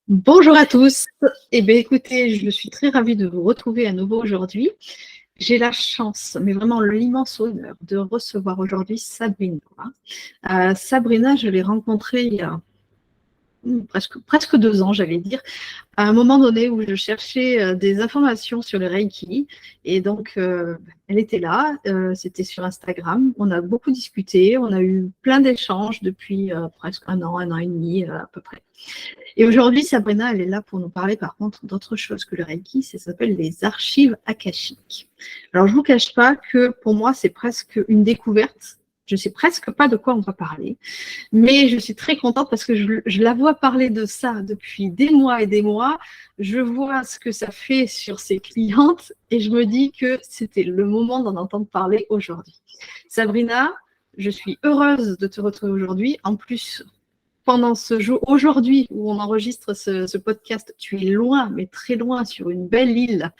Bonjour à tous. Eh bien, écoutez, je suis très ravie de vous retrouver à nouveau aujourd'hui. J'ai la chance, mais vraiment l'immense honneur de recevoir aujourd'hui Sabrina. Sabrina, je l'ai rencontrée il y a presque 2 ans, j'allais dire, à un moment donné où je cherchais des informations sur le Reiki. Et donc, elle était là, c'était sur Instagram. On a beaucoup discuté, on a eu plein d'échanges depuis presque un an et demi à peu près. Et aujourd'hui, Sabrina, elle est là pour nous parler par contre d'autre chose que le Reiki, ça s'appelle les archives akashiques. Alors, je ne vous cache pas que pour moi, c'est presque une découverte. Je ne sais presque pas de quoi on va parler, mais je suis très contente parce que je la vois parler de ça depuis des mois et des mois. Je vois ce que ça fait sur ses clientes et je me dis que c'était le moment d'en entendre parler aujourd'hui. Sabrina, je suis heureuse de te retrouver aujourd'hui. En plus, pendant ce jour, aujourd'hui où on enregistre ce podcast, tu es loin, mais très loin, sur une belle île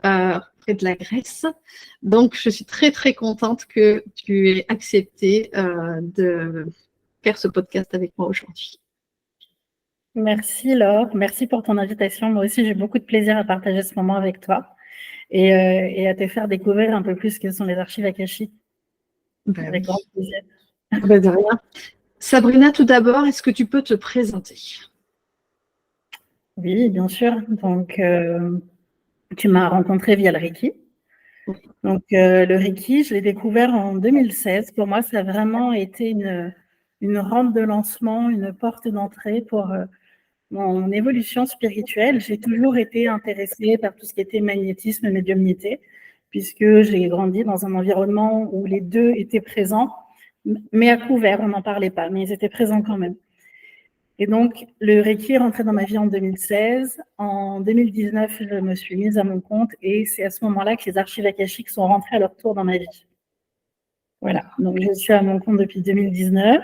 près de la Grèce. Donc, je suis très, très contente que tu aies accepté de faire ce podcast avec moi aujourd'hui. Merci Laure, merci pour ton invitation. Moi aussi, j'ai beaucoup de plaisir à partager ce moment avec toi et à te faire découvrir un peu plus ce que sont les archives akashiques. Avec grand plaisir. De rien. Sabrina, tout d'abord, est-ce que tu peux te présenter? Oui, bien sûr. Donc, tu m'as rencontrée via le Reiki. Donc, le Reiki, je l'ai découvert en 2016. Pour moi, ça a vraiment été une rampe de lancement, une porte d'entrée pour mon évolution spirituelle. J'ai toujours été intéressée par tout ce qui était magnétisme, médiumnité, puisque j'ai grandi dans un environnement où les deux étaient présents, mais à couvert, on n'en parlait pas, mais ils étaient présents quand même. Et donc, le Reiki est rentré dans ma vie en 2016. En 2019, je me suis mise à mon compte et c'est à ce moment-là que les archives akashiques sont rentrées à leur tour dans ma vie. Voilà, donc je suis à mon compte depuis 2019,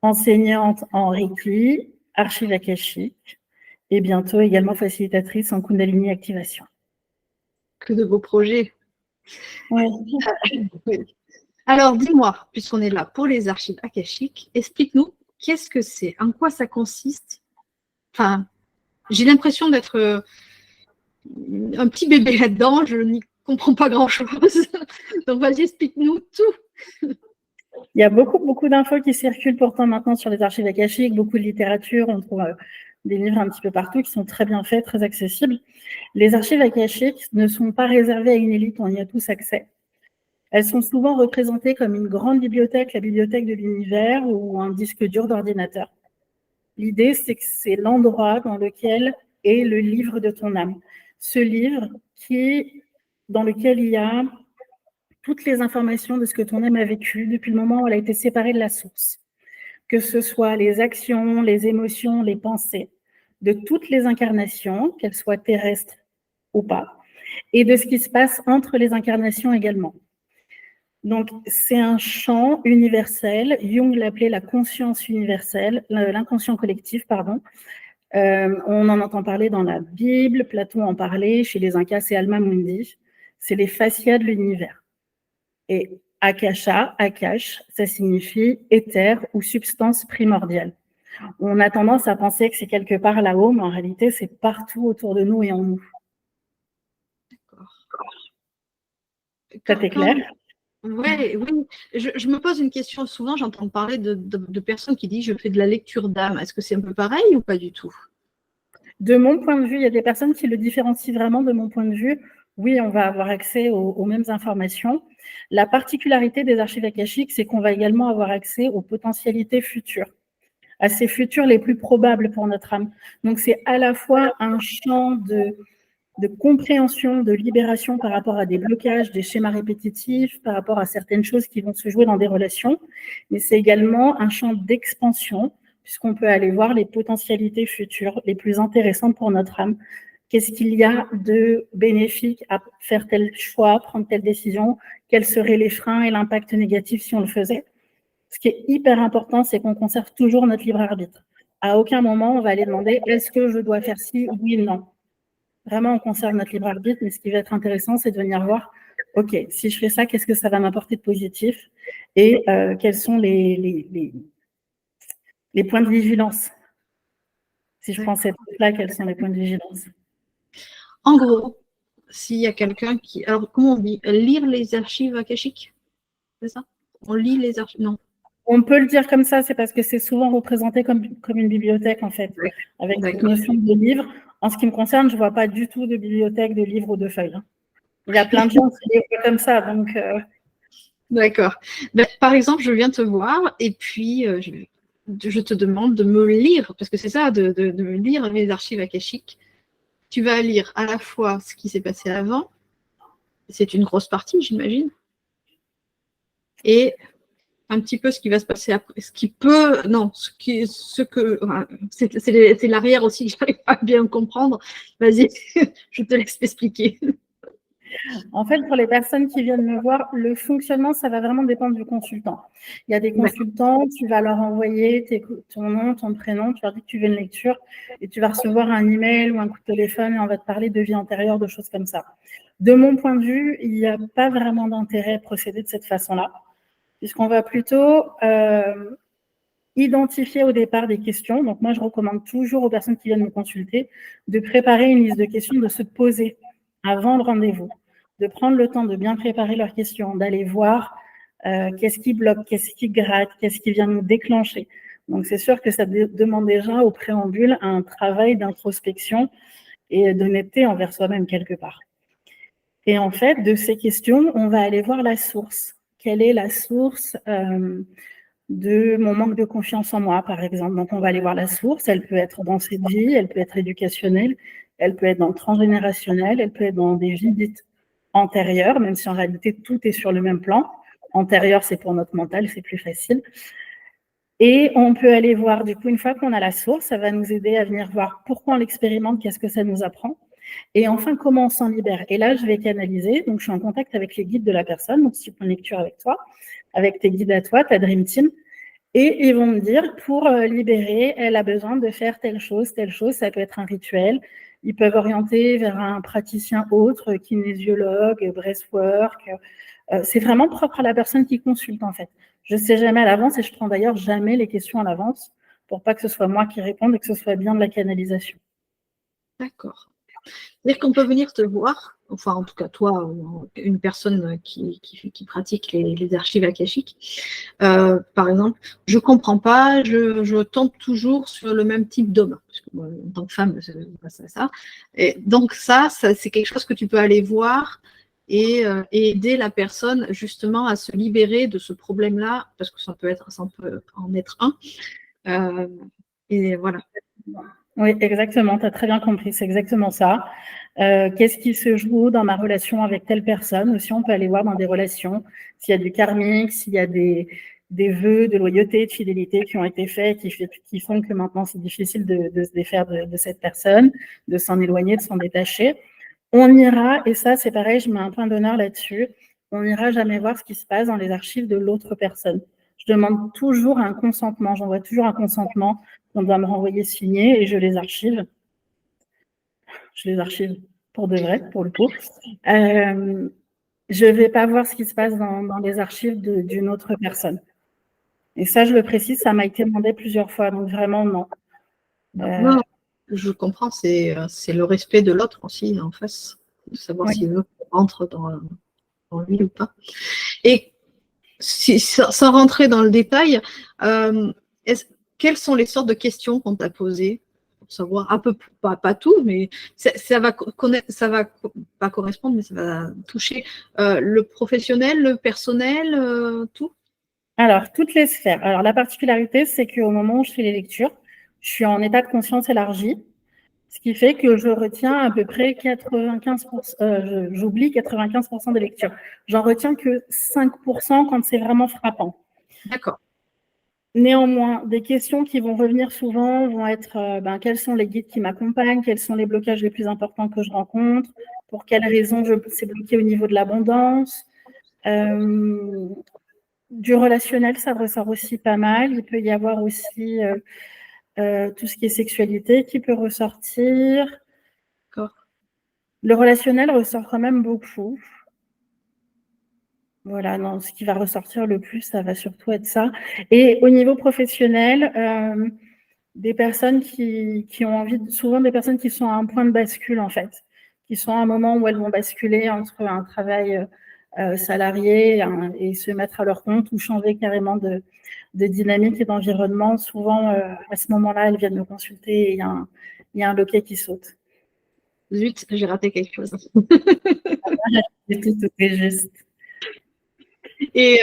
enseignante en Reiki, archives akashiques et bientôt également facilitatrice en Kundalini Activation. Que de beaux projets. Oui. Alors, dis-moi, puisqu'on est là pour les archives akashiques, explique-nous qu'est-ce que c'est, en quoi ça consiste. Enfin, j'ai l'impression d'être un petit bébé là-dedans, je n'y comprends pas grand-chose. Donc, vas-y, explique-nous tout. Il y a beaucoup d'infos qui circulent pourtant maintenant sur les archives akashiques, beaucoup de littérature, on trouve des livres un petit peu partout qui sont très bien faits, très accessibles. Les archives akashiques ne sont pas réservées à une élite, on y a tous accès. Elles sont souvent représentées comme une grande bibliothèque, la bibliothèque de l'univers ou un disque dur d'ordinateur. L'idée, c'est que c'est l'endroit dans lequel est le livre de ton âme. Ce livre dans lequel il y a toutes les informations de ce que ton âme a vécu depuis le moment où elle a été séparée de la source. Que ce soit les actions, les émotions, les pensées, de toutes les incarnations, qu'elles soient terrestres ou pas, et de ce qui se passe entre les incarnations également. Donc, c'est un champ universel. Jung l'appelait la conscience universelle, l'inconscient collectif, pardon. On en entend parler dans la Bible, Platon en parlait, chez les Incas, c'est Alma Mundi. C'est les fascias de l'univers. Et Akasha, Akash, ça signifie éther ou substance primordiale. On a tendance à penser que c'est quelque part là-haut, mais en réalité, c'est partout autour de nous et en nous. Ça t'éclaire ? Oui. Je me pose une question souvent, j'entends parler de personnes qui disent je fais de la lecture d'âme. Est-ce que c'est un peu pareil ou pas du tout? De mon point de vue, il y a des personnes qui le différencient vraiment de mon point de vue. Oui, on va avoir accès aux mêmes informations. La particularité des archives akashiques, c'est qu'on va également avoir accès aux potentialités futures, à ces futurs les plus probables pour notre âme. Donc, c'est à la fois un champ de compréhension, de libération par rapport à des blocages, des schémas répétitifs, par rapport à certaines choses qui vont se jouer dans des relations, mais c'est également un champ d'expansion, puisqu'on peut aller voir les potentialités futures les plus intéressantes pour notre âme. Qu'est-ce qu'il y a de bénéfique à faire tel choix, prendre telle décision? Quels seraient les freins et l'impact négatif si on le faisait? Ce qui est hyper important, c'est qu'on conserve toujours notre libre arbitre. À aucun moment, on va aller demander est-ce que je dois faire ci, oui ou non. Vraiment, on conserve notre libre arbitre, mais ce qui va être intéressant, c'est de venir voir, OK, si je fais ça, qu'est-ce que ça va m'apporter de positif et quels sont les points de vigilance Si je prends cette là, quels sont les points de vigilance? En gros, s'il y a quelqu'un qui... Alors, comment on dit? Lire les archives akashiques? C'est ça? On lit les archives? Non. On peut le dire comme ça, c'est parce que c'est souvent représenté comme une bibliothèque, en fait, avec cette notion de livre. En ce qui me concerne, je ne vois pas du tout de bibliothèque, de livres ou de feuilles. Il y a plein de gens qui les voient comme ça, donc... D'accord. Ben, par exemple, je viens te voir et puis je te demande de me lire, parce que c'est ça, de me lire mes archives akashiques. Tu vas lire à la fois ce qui s'est passé avant, c'est une grosse partie, j'imagine, et un petit peu ce qui va se passer après, ce qui peut, non, ce que, enfin, c'est l'arrière aussi que j'arrive pas à bien comprendre. Vas-y, je te laisse m'expliquer. En fait, pour les personnes qui viennent me voir, le fonctionnement, ça va vraiment dépendre du consultant. Il y a des consultants, tu vas leur envoyer ton nom, ton prénom, tu leur dis que tu veux une lecture et tu vas recevoir un email ou un coup de téléphone et on va te parler de vie antérieure, de choses comme ça. De mon point de vue, il n'y a pas vraiment d'intérêt à procéder de cette façon-là, puisqu'on va plutôt identifier au départ des questions. Donc moi, je recommande toujours aux personnes qui viennent me consulter de préparer une liste de questions, de se poser avant le rendez-vous, de prendre le temps de bien préparer leurs questions, d'aller voir qu'est-ce qui bloque, qu'est-ce qui gratte, qu'est-ce qui vient nous déclencher. Donc c'est sûr que ça demande déjà au préambule un travail d'introspection et d'honnêteté envers soi-même quelque part. Et en fait, de ces questions, on va aller voir la source. Quelle est la source de mon manque de confiance en moi, par exemple. Donc, on va aller voir la source. Elle peut être dans cette vie, elle peut être éducationnelle, elle peut être dans le transgénérationnel, elle peut être dans des vies dites antérieures, même si en réalité, tout est sur le même plan. Antérieur, c'est pour notre mental, c'est plus facile. Et on peut aller voir, du coup, une fois qu'on a la source, ça va nous aider à venir voir pourquoi on l'expérimente, qu'est-ce que ça nous apprend. Et enfin, comment on s'en libère. Et là, je vais canaliser. Donc, je suis en contact avec les guides de la personne. Donc, si tu prends une lecture avec toi, avec tes guides à toi, ta Dream Team. Et ils vont me dire, pour libérer, elle a besoin de faire telle chose, ça peut être un rituel. Ils peuvent orienter vers un praticien autre, kinésiologue, breathwork. C'est vraiment propre à la personne qui consulte, en fait. Je ne sais jamais à l'avance et je prends d'ailleurs jamais les questions à l'avance pour pas que ce soit moi qui réponde et que ce soit bien de la canalisation. D'accord. C'est-à-dire qu'on peut venir te voir, enfin en tout cas toi, une personne qui pratique les archives akashiques, par exemple, je ne comprends pas, je tombe toujours sur le même type d'homme, parce que moi, en tant que femme, c'est ça. Et donc ça, c'est quelque chose que tu peux aller voir et aider la personne justement à se libérer de ce problème-là, parce que ça peut en être un. Et voilà. Oui, exactement, tu as très bien compris, c'est exactement ça. Qu'est-ce qui se joue dans ma relation avec telle personne? Aussi, on peut aller voir dans des relations s'il y a du karmique, s'il y a des vœux de loyauté, de fidélité qui ont été faits, qui font que maintenant c'est difficile de se défaire de cette personne, de s'en éloigner, de s'en détacher. On ira, et ça c'est pareil, je mets un point d'honneur là-dessus, on n'ira jamais voir ce qui se passe dans les archives de l'autre personne. Je demande toujours un consentement, j'envoie toujours un consentement qu'on doit me renvoyer signé et je les archive. Je les archive pour de vrai, pour le coup. Je ne vais pas voir ce qui se passe dans les archives d'une autre personne. Et ça, je le précise, ça m'a été demandé plusieurs fois, donc vraiment non. Non, je comprends, c'est le respect de l'autre aussi en face, de savoir si l'autre rentre dans lui ou pas. Et sans rentrer dans le détail, quelles sont les sortes de questions qu'on t'a posées pour savoir un peu, pas tout, mais ça va pas correspondre, mais ça va toucher le professionnel, le personnel, tout? Alors, toutes les sphères. Alors, la particularité, c'est qu'au moment où je fais les lectures, je suis en état de conscience élargi, ce qui fait que je retiens à peu près 95%, j'oublie 95% des lectures. J'en retiens que 5% quand c'est vraiment frappant. D'accord. Néanmoins, des questions qui vont revenir souvent vont être quels sont les guides qui m'accompagnent, quels sont les blocages les plus importants que je rencontre, pour quelles raisons c'est bloqué au niveau de l'abondance. Du relationnel, ça ressort aussi pas mal. Il peut y avoir aussi tout ce qui est sexualité qui peut ressortir. D'accord. Le relationnel ressort quand même beaucoup. Voilà, non, ce qui va ressortir le plus, ça va surtout être ça. Et au niveau professionnel, des personnes qui ont envie, souvent des personnes qui sont à un point de bascule en fait, qui sont à un moment où elles vont basculer entre un travail salarié et se mettre à leur compte ou changer carrément de dynamique et d'environnement. Souvent, à ce moment-là, elles viennent me consulter et il y a un loquet qui saute. Zut, j'ai raté quelque chose. Tout est juste. Et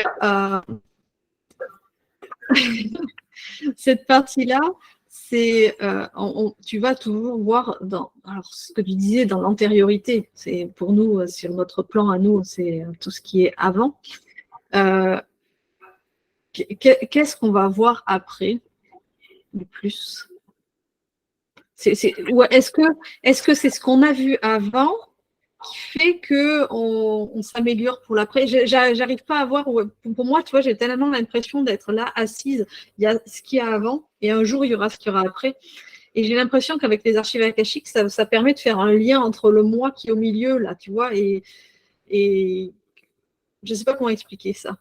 cette partie-là, c'est, tu vas toujours voir alors ce que tu disais dans l'antériorité. C'est pour nous, sur notre plan à nous, c'est tout ce qui est avant. Qu'est-ce qu'on va voir après de plus? Est-ce que c'est ce qu'on a vu avant qui fait qu'on s'améliore pour l'après? J'arrive pas à voir. Pour moi, tu vois, j'ai tellement l'impression d'être là, assise. Il y a ce qu'il y a avant et un jour, il y aura ce qu'il y aura après. Et j'ai l'impression qu'avec les archives akashiques, ça permet de faire un lien entre le moi qui est au milieu, là, tu vois, et je ne sais pas comment expliquer ça.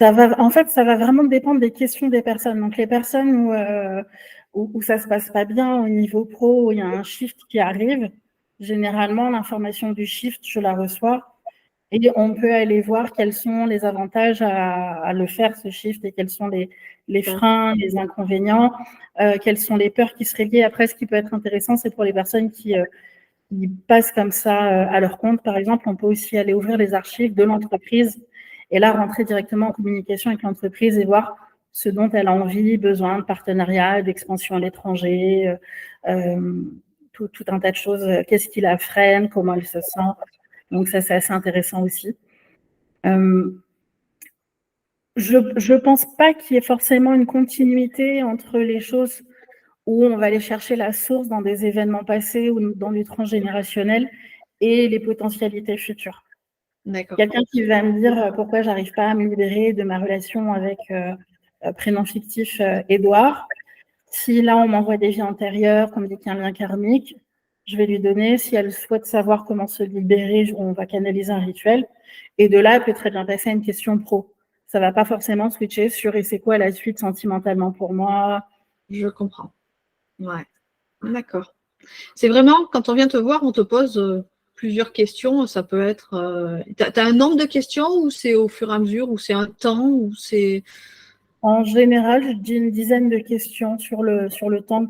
En fait, ça va vraiment dépendre des questions des personnes. Donc, les personnes où ça ne se passe pas bien au niveau pro, où il y a un shift qui arrive, généralement, l'information du shift, je la reçois et on peut aller voir quels sont les avantages à le faire, ce shift, et quels sont les freins, les inconvénients, quelles sont les peurs qui seraient liées. Après, ce qui peut être intéressant, c'est pour les personnes qui passent comme ça à leur compte. Par exemple, on peut aussi aller ouvrir les archives de l'entreprise et là, rentrer directement en communication avec l'entreprise et voir ce dont elle a envie, besoin de partenariat, d'expansion à l'étranger, tout un tas de choses. Qu'est-ce qui la freine, comment elle se sent. Donc ça, c'est assez intéressant aussi. Je pense pas qu'il y ait forcément une continuité entre les choses où on va aller chercher la source dans des événements passés ou dans du transgénérationnel et les potentialités futures. Quelqu'un qui va me dire pourquoi j'arrive pas à me libérer de ma relation avec prénom fictif Édouard. Si là on m'envoie des vies antérieures, qu'on me dit qu'il y a un lien karmique, je vais lui donner. Si elle souhaite savoir comment se libérer, on va canaliser un rituel. Et de là, elle peut très bien passer à une question pro. Ça va pas forcément switcher sur et c'est quoi la suite sentimentalement pour moi. Je comprends. Ouais, d'accord. C'est vraiment, quand on vient te voir, on te pose plusieurs questions. Ça peut être. Tu as un nombre de questions ou c'est au fur et à mesure, ou c'est un temps, ou c'est. En général, je dis une dizaine de questions sur le temps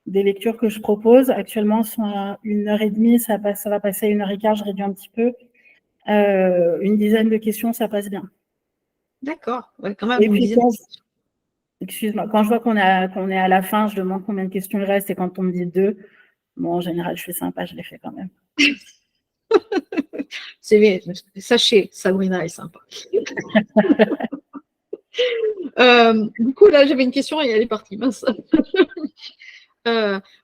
des lectures que je propose. Actuellement, sont à 1h30, ça va passer à 1h15, je réduis un petit peu. Une dizaine de questions, ça passe bien. D'accord, ouais, quand même. Et puis, excuse-moi, quand je vois qu'on est à la fin, je demande combien de questions il reste et quand on me dit 2, bon, en général, je suis sympa, je les fais quand même. Sachez, Sabrina est sympa. Du coup, là, j'avais une question et elle est partie. Mince.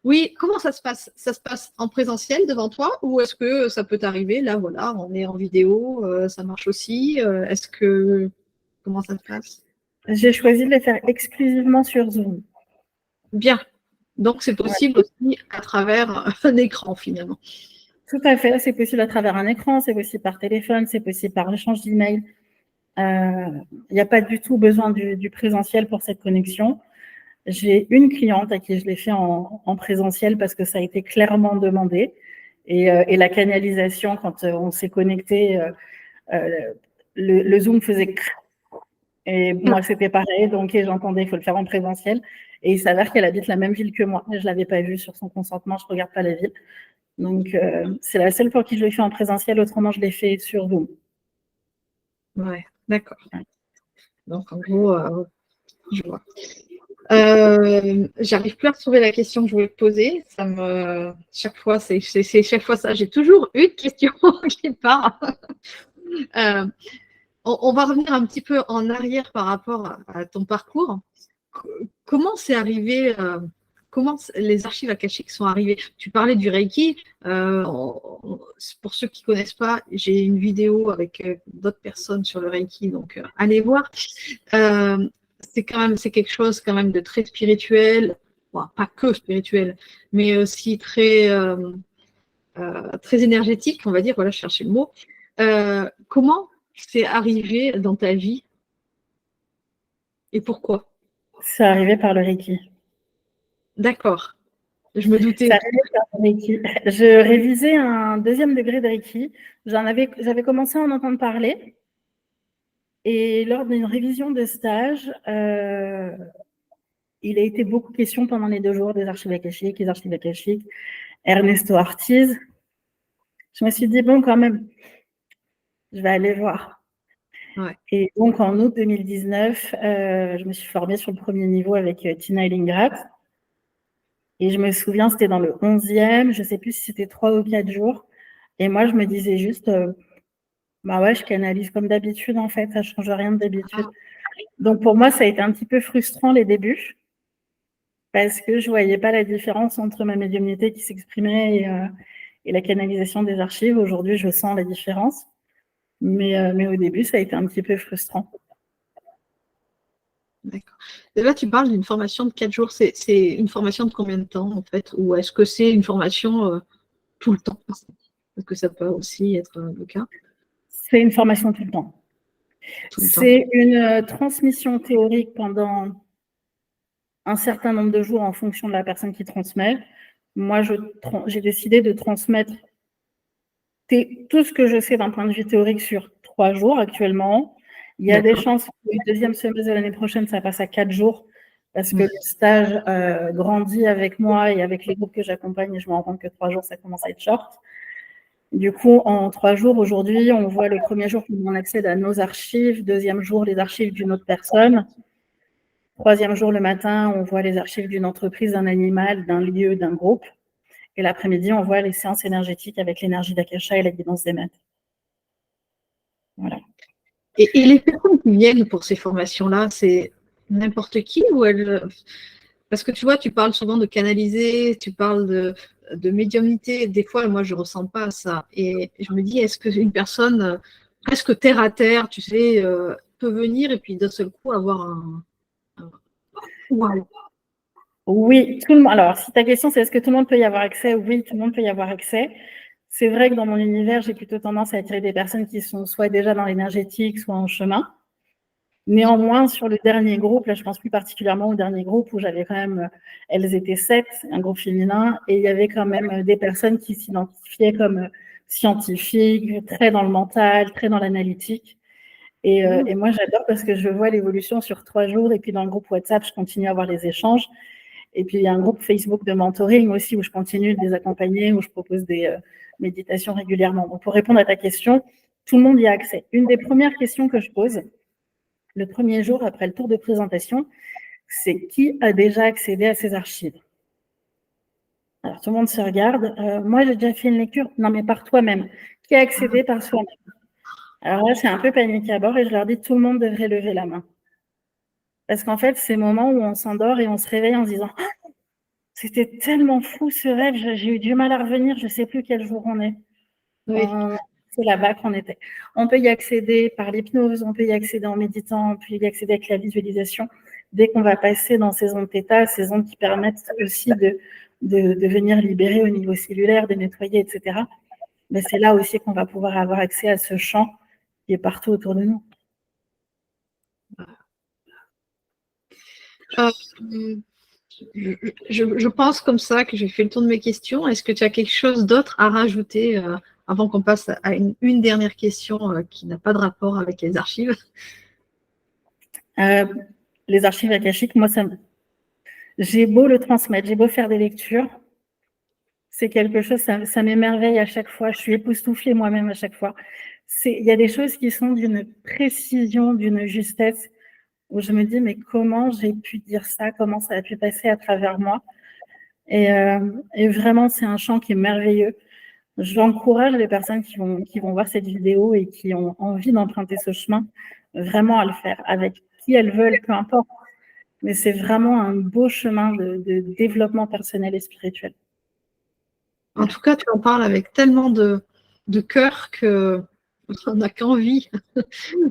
Oui, comment ça se passe? Ça se passe en présentiel devant toi ou est-ce que ça peut t'arriver? Là, voilà, on est en vidéo, ça marche aussi. Comment ça se passe? J'ai choisi de les faire exclusivement sur Zoom. Bien. Donc, c'est possible aussi à travers un écran, finalement. Tout à fait. C'est possible à travers un écran, c'est possible par téléphone, c'est possible par échange d'email. Il n'y a pas du tout besoin du présentiel pour cette connexion. J'ai une cliente à qui je l'ai fait en présentiel parce que ça a été clairement demandé. Et la canalisation, quand on s'est connecté, le Zoom faisait et moi, c'était pareil. Donc, j'entendais, il faut le faire en présentiel. Et il s'avère qu'elle habite la même ville que moi. Je ne l'avais pas vue sur son consentement, je ne regarde pas la ville. Donc, c'est la seule pour qui je l'ai fait en présentiel. Autrement, je l'ai fait sur Zoom. Ouais, d'accord. Donc, en gros, je vois. J'arrive plus à retrouver la question que je voulais te poser. Chaque fois, c'est chaque fois ça. J'ai toujours une question qui part. On va revenir un petit peu en arrière par rapport à ton parcours. Comment c'est arrivé comment les archives akashiques sont arrivées? Tu parlais du Reiki. Pour ceux qui ne connaissent pas, j'ai une vidéo avec d'autres personnes sur le Reiki, donc allez voir. C'est quelque chose quand même de très spirituel, bon, pas que spirituel, mais aussi très énergétique, on va dire. Voilà, je cherchais le mot. Comment c'est arrivé dans ta vie et pourquoi? C'est arrivé par le Reiki. D'accord. Je me doutais. Ça arrivait par Reiki. Je révisais un 2e degré de Reiki. J'avais commencé à en entendre parler. Et lors d'une révision de stage, il a été beaucoup question pendant les 2 jours des archives akashiques, Ernesto Ortiz. Je me suis dit, bon, quand même, je vais aller voir. Ouais. Et donc, en août 2019, je me suis formée sur le 1er niveau avec Tina Ellingrath. Et je me souviens, c'était dans le 11e, je ne sais plus si c'était 3 ou 4 jours. Et moi, je me disais juste, bah ouais, je canalise comme d'habitude, en fait, ça ne change rien de d'habitude. Donc, pour moi, ça a été un petit peu frustrant les débuts, parce que je ne voyais pas la différence entre ma médiumnité qui s'exprimait et la canalisation des archives. Aujourd'hui, je sens la différence. Mais au début, ça a été un petit peu frustrant. D'accord. Et là, tu parles d'une formation de 4 jours. C'est une formation de combien de temps, en fait? Ou est-ce que c'est une formation tout le temps? Parce que ça peut aussi être le cas. C'est une formation tout le temps. C'est une transmission théorique pendant un certain nombre de jours en fonction de la personne qui transmet. Moi, j'ai décidé de transmettre tout ce que je sais d'un point de vue théorique sur 3 jours actuellement. Il y a des chances que le 2e semestre de l'année prochaine, ça passe à 4 jours parce que le stage grandit avec moi et avec les groupes que j'accompagne et je me rends compte que 3 jours, ça commence à être short. Du coup, en 3 jours, aujourd'hui, on voit le 1er jour comment on accède à nos archives, 2e jour, les archives d'une autre personne. 3e jour, le matin, on voit les archives d'une entreprise, d'un animal, d'un lieu, d'un groupe. Et l'après-midi, on voit les séances énergétiques avec l'énergie d'Akasha et la guidance des maîtres. Voilà. Et les personnes qui viennent pour ces formations-là, c'est n'importe qui ou parce que tu vois, tu parles souvent de canaliser, tu parles de médiumnité. Des fois, moi, je ne ressens pas ça. Et je me dis, est-ce qu'une personne presque terre à terre, tu sais, peut venir et puis d'un seul coup avoir un... Wow. Oui, tout le monde. Alors, si ta question, c'est est-ce que tout le monde peut y avoir accès? Oui, tout le monde peut y avoir accès. C'est vrai que dans mon univers, j'ai plutôt tendance à attirer des personnes qui sont soit déjà dans l'énergétique, soit en chemin. Néanmoins, sur le dernier groupe, là, je pense plus particulièrement au dernier groupe où j'avais quand même, elles étaient 7, un groupe féminin, et il y avait quand même des personnes qui s'identifiaient comme scientifiques, très dans le mental, très dans l'analytique. Et moi, j'adore parce que je vois l'évolution sur 3 jours, et puis dans le groupe WhatsApp, je continue à avoir les échanges. Et puis, il y a un groupe Facebook de mentoring aussi où je continue de les accompagner, où je propose des méditations régulièrement. Donc, pour répondre à ta question, tout le monde y a accès. Une des premières questions que je pose, le 1er jour après le tour de présentation, c'est qui a déjà accédé à ces archives? Alors, tout le monde se regarde. Moi, j'ai déjà fait une lecture. Non, mais par toi-même. Qui a accédé par soi-même? Alors là, c'est un peu panique à bord et je leur dis tout le monde devrait lever la main. Parce qu'en fait, c'est le moment où on s'endort et on se réveille en se disant c'était tellement fou ce rêve, j'ai eu du mal à revenir, je ne sais plus quel jour on est. Oui. C'est là-bas qu'on était. On peut y accéder par l'hypnose, on peut y accéder en méditant, on peut y accéder avec la visualisation. Dès qu'on va passer dans ces ondes θ, ces ondes qui permettent aussi de venir libérer au niveau cellulaire, de nettoyer, etc. Mais c'est là aussi qu'on va pouvoir avoir accès à ce champ qui est partout autour de nous. Je pense comme ça que j'ai fait le tour de mes questions. Est-ce que tu as quelque chose d'autre à rajouter avant qu'on passe à une dernière question qui n'a pas de rapport avec les archives? Les archives akashiques, moi, j'ai beau le transmettre, j'ai beau faire des lectures, c'est quelque chose, ça m'émerveille à chaque fois. Je suis époustouflée moi-même à chaque fois. Il y a des choses qui sont d'une précision, d'une justesse, où je me dis, mais comment j'ai pu dire ça? Comment ça a pu passer à travers moi? Et vraiment, c'est un champ qui est merveilleux. J'encourage les personnes qui vont voir cette vidéo et qui ont envie d'emprunter ce chemin, vraiment à le faire, avec qui elles veulent, peu importe. Mais c'est vraiment un beau chemin de développement personnel et spirituel. En tout cas, tu en parles avec tellement de cœur qu'on n'a qu'envie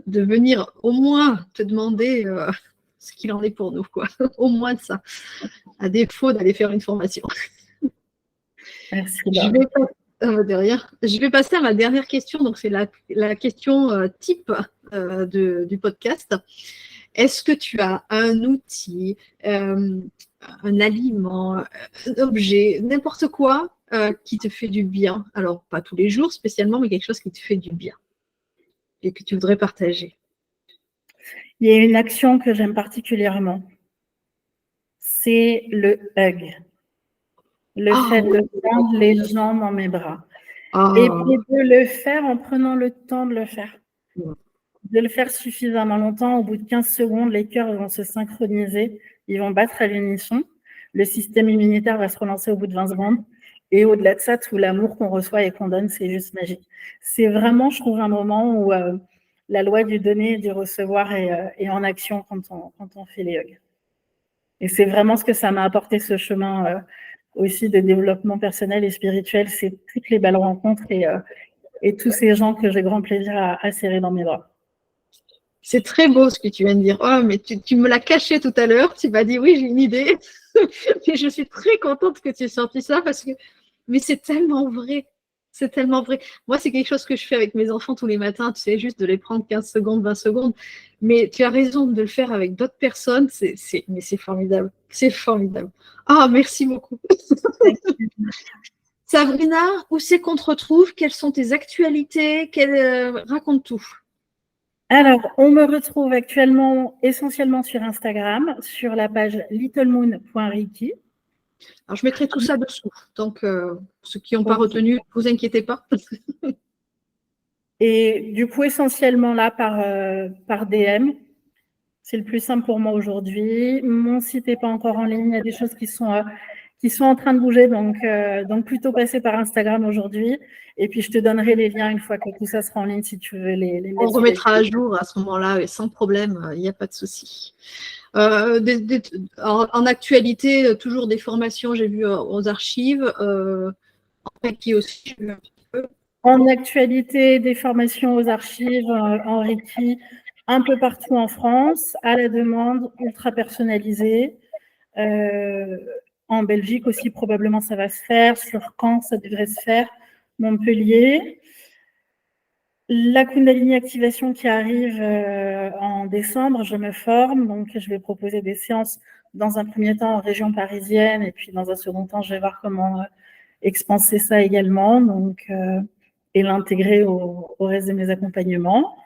de venir au moins te demander ce qu'il en est pour nous, quoi. Au moins de ça, à défaut d'aller faire une formation. Merci. Je vais passer à ma dernière question. Donc, c'est la question type du podcast. Est-ce que tu as un outil, un aliment, un objet, n'importe quoi qui te fait du bien. Alors, pas tous les jours spécialement, mais quelque chose qui te fait du bien et que tu voudrais partager. Il y a une action que j'aime particulièrement. C'est le hug. Le fait de prendre les gens dans mes bras. Et puis de le faire en prenant le temps de le faire. De le faire suffisamment longtemps. Au bout de 15 secondes, les cœurs vont se synchroniser. Ils vont battre à l'unisson. Le système immunitaire va se relancer au bout de 20 secondes. Et au-delà de ça, tout l'amour qu'on reçoit et qu'on donne, c'est juste magique. C'est vraiment, je trouve, un moment où la loi du donner et du recevoir est en action quand on fait les hugs. Et c'est vraiment ce que ça m'a apporté, ce chemin aussi de développement personnel et spirituel. C'est toutes les belles rencontres et tous ces gens que j'ai grand plaisir à serrer dans mes bras. C'est très beau ce que tu viens de dire. Oh, mais tu me l'as caché tout à l'heure. Tu m'as dit oui, j'ai une idée. Et je suis très contente que tu aies sorti ça parce que, mais c'est tellement vrai. C'est tellement vrai. Moi, c'est quelque chose que je fais avec mes enfants tous les matins. Tu sais, juste de les prendre 15 secondes, 20 secondes. Mais tu as raison de le faire avec d'autres personnes. Mais c'est formidable. C'est formidable. Ah, merci beaucoup. Sabrina, où c'est qu'on te retrouve? Quelles sont tes actualités? Raconte tout. Alors, on me retrouve actuellement essentiellement sur Instagram, sur la page littlemoon.reiki. Alors, je mettrai tout ça dessous. Donc, ceux qui n'ont pas retenu, ne vous inquiétez pas. Et du coup, essentiellement là par DM. C'est le plus simple pour moi aujourd'hui. Mon site n'est pas encore en ligne. Il y a des choses qui sont en train de bouger. Donc plutôt passer par Instagram aujourd'hui. Et puis, je te donnerai les liens une fois que tout ça sera en ligne si tu veux les mettre. On remettra à jour à ce moment-là, sans problème. Il n'y a pas de souci. En actualité, toujours des formations, j'ai vu aux archives. En Reiki aussi, j'ai vu un petit peu. En actualité, des formations aux archives, en Reiki, un peu partout en France, à la demande, ultra personnalisée. En Belgique aussi, probablement, ça va se faire. Sur Caen, ça devrait se faire. Montpellier. La Kundalini Activation qui arrive en décembre, je me forme. Donc, je vais proposer des séances dans un premier temps en région parisienne. Et puis, dans un second temps, je vais voir comment expanser ça également. Donc, et l'intégrer au reste de mes accompagnements.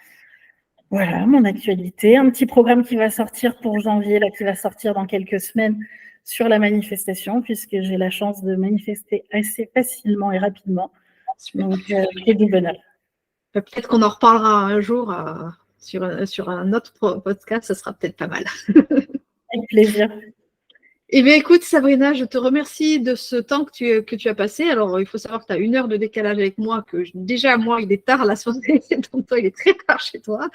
Voilà, mon actualité. Un petit programme qui va sortir pour janvier, là, qui va sortir dans quelques semaines sur la manifestation, puisque j'ai la chance de manifester assez facilement et rapidement. Donc, c'est du bonheur. Peut-être qu'on en reparlera un jour sur un autre podcast, ça sera peut-être pas mal. Avec plaisir. Eh bien, écoute, Sabrina, je te remercie de ce temps que tu as passé. Alors, il faut savoir que tu as 1 heure de décalage avec moi, que déjà, moi, il est tard la soirée, donc toi, il est très tard chez toi.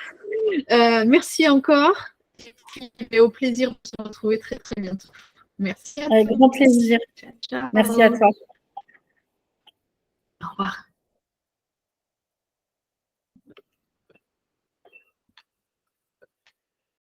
Merci encore. Et au plaisir de se retrouver très, très bientôt. Merci à toi. Avec grand plaisir. Ciao. Merci à toi. Au revoir.